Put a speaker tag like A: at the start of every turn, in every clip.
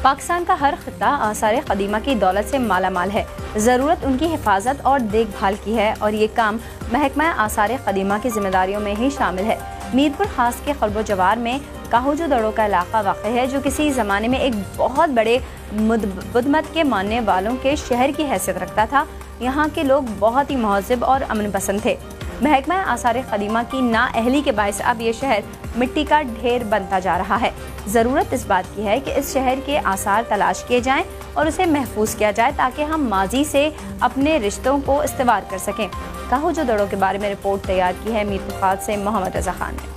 A: पाकिस्तान का हर खित्ता आसार क़दीमा की दौलत से माला माल है। ज़रूरत उनकी हिफाजत और देखभाल की है और ये काम महकमा आसार क़दीमा की जिम्मेदारियों में ही शामिल है। मीरपुर खास के खरबो जवार में काहूजो दड़ो का इलाका वाक़ है, जो किसी ज़माने में एक बहुत बड़े बुद्ध मत के मानने वालों के शहर की हैसियत रखता था। यहाँ के लोग बहुत ही महज़ब और अमन पसंद थे। महकमा आसार क़दीमा की नाअहली के बायस अब ये शहर मिट्टी का ढेर बनता जा रहा है। ज़रूरत इस बात की है कि इस शहर के आसार तलाश किए जाएं और उसे महफूज किया जाए ताकि हम माजी से अपने रिश्तों को इस्तेवार कर सकें। काहूजो दड़ों के बारे में रिपोर्ट तैयार की है मीरपुर खास से मोहम्मद रज़ा खान ने।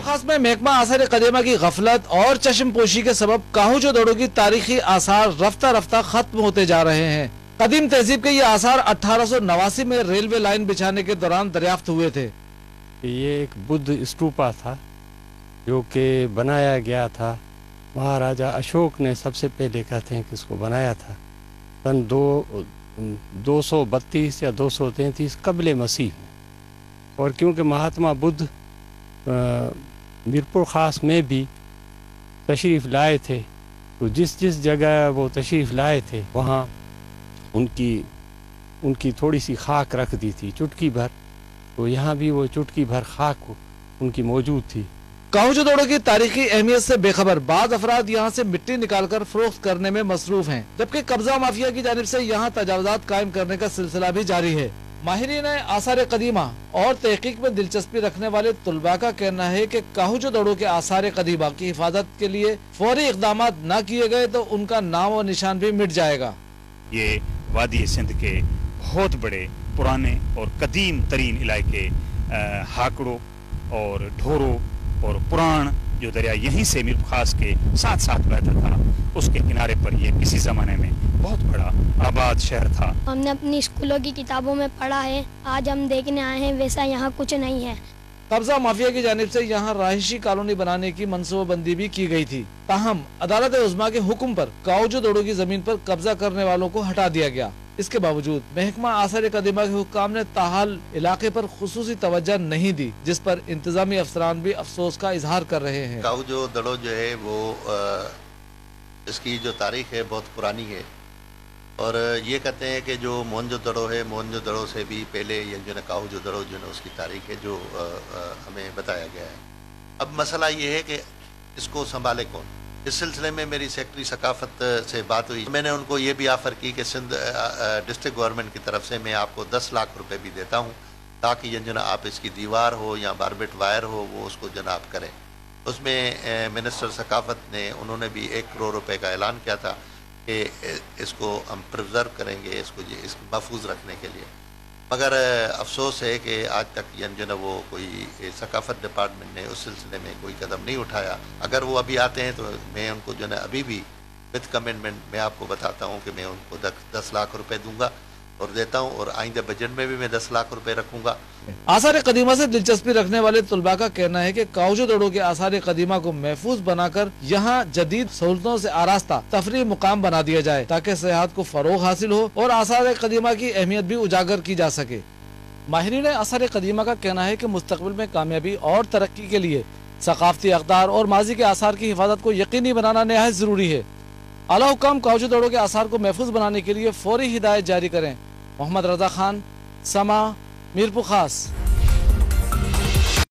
B: खास में महकमा आसार क़दीमा की गफलत और चश्म पोशी के सबब काहूजो दड़ों की तारीखी आसार रफ्ता रफ्ता खत्म होते जा रहे हैं। कदीम तहजीब के ये आसार 1889 में रेलवे लाइन बिछाने के दौरान दरियाफ्त हुए थे।
C: ये एक बुद्ध स्तूपा था जो कि बनाया गया था, महाराजा अशोक ने सबसे पहले कहते हैं कि इसको बनाया था सन 232 या 233 कबले मसीह में। और क्योंकि महात्मा बुद्ध मीरपुर खास में भी तशरीफ़ लाए थे, तो जिस जिस जगह वो तशरीफ़ लाए थे वहाँ उनकी थोड़ी सी खाक रख दी थी, चुटकी भर। तो यहाँ भी वो चुटकी भर खाक उनकी मौजूद थी।
B: काहूजो दड़ों की तारीखी अहमियत से बेखबर बाज़ अफराद यहाँ से मिट्टी निकालकर फरोख्त करने में मसरूफ हैं, जबकि कब्जा माफिया की जानिब से यहाँ तजावुज़ात कायम करने का सिलसिला भी जारी है। माहिरीन आसार क़दीमा और तहकीक में दिलचस्पी रखने वाले तुलबा का कहना है कि काहूजो दड़ों के आसार क़दीमा की हिफाजत के लिए फौरी इक़दाम न किए गए तो उनका नाम और निशान भी मिट जाएगा।
D: ये वादी सिंध के बहुत बड़े पुराने और कदीम तरीन इलाके हाकड़ो और ढोरो और पुराण जो दरिया यहीं से मीरपुर खास के साथ साथ बहता था, उसके किनारे पर ये किसी ज़माने में बहुत बड़ा आबाद शहर था।
E: हमने अपनी स्कूलों की किताबों में पढ़ा है, आज हम देखने आए हैं वैसा यहाँ कुछ नहीं है।
B: कब्जा माफिया की जानिब से यहाँ रहायशी कॉलोनी बनाने की मनसूबाबंदी भी की गई थी, ताहम अदालत उज़्मा के हुक्म पर काहूजो दड़ों की जमीन पर कब्जा करने वालों को हटा दिया गया। इसके बावजूद महकमा आसार क़दीमा के हुक्काम ने ताहाल इलाके पर खुसूसी तवज्जो नहीं दी, जिस पर इंतजामी अफसरान भी अफसोस का इजहार कर रहे हैं।
F: काहूजो दड़ो जो है वो इसकी जो तारीख है बहुत पुरानी है और ये कहते हैं कि जो मोहनजो दड़ो है, मोहनजो दड़ो से भी पहले ये जो है काहूजो दड़ो जो है उसकी तारीख है जो हमें बताया गया है। अब मसला ये है कि इसको संभाले कौन। इस सिलसिले में मेरी सेक्रेटरी सकाफत से बात हुई, मैंने उनको ये भी ऑफ़र की कि सिंध डिस्ट्रिक्ट गवर्नमेंट की तरफ से मैं आपको 10 लाख रुपए भी देता हूँ ताकि ये जो आप इसकी दीवार हो या बारबेट वायर हो वो उसको जो आप करें। उसमें मिनिस्टर सकाफत ने उन्होंने भी 1 करोड़ रुपए का ऐलान किया था कि इसको हम प्रिजर्व करेंगे, इसको महफूज रखने के लिए। मगर अफसोस है कि आज तक जो है वो कोई सकाफत डिपार्टमेंट ने उस सिलसिले में कोई कदम नहीं उठाया। अगर वो अभी आते हैं तो मैं उनको जो है अभी भी विद कमिटमेंट मैं आपको बताता हूँ कि मैं उनको 10 लाख रुपए दूंगा और देता हूँ और आइंदा बजट में भी मैं 10 लाख रुपए रखूंगा।
B: आसार क़दीमा से दिलचस्पी रखने वाले तुलबा का कहना है कि काहूजो दड़ों के आसार क़दीमा को महफूज बनाकर यहाँ जदीद सहूलतों से आरास्ता तफरीह मुकाम बना दिया जाए ताकि सियाहत को फरोग हासिल हो और आसार क़दीमा की अहमियत भी उजागर की जा सके। माहिरीन आसार क़दीमा का कहना है कि मुस्तक़बिल में कामयाबी और तरक्की के लिए सकाफती अक़दार और माजी के आसार की हिफाजत को यकीनी बनाना निहायत ज़रूरी है। आला हुक्काम काहूजो दड़ों के आसार को महफूज बनाने के लिए फौरी हिदायत जारी करें। मोहम्मद रज़ा खान, समा, मीरपुर खास।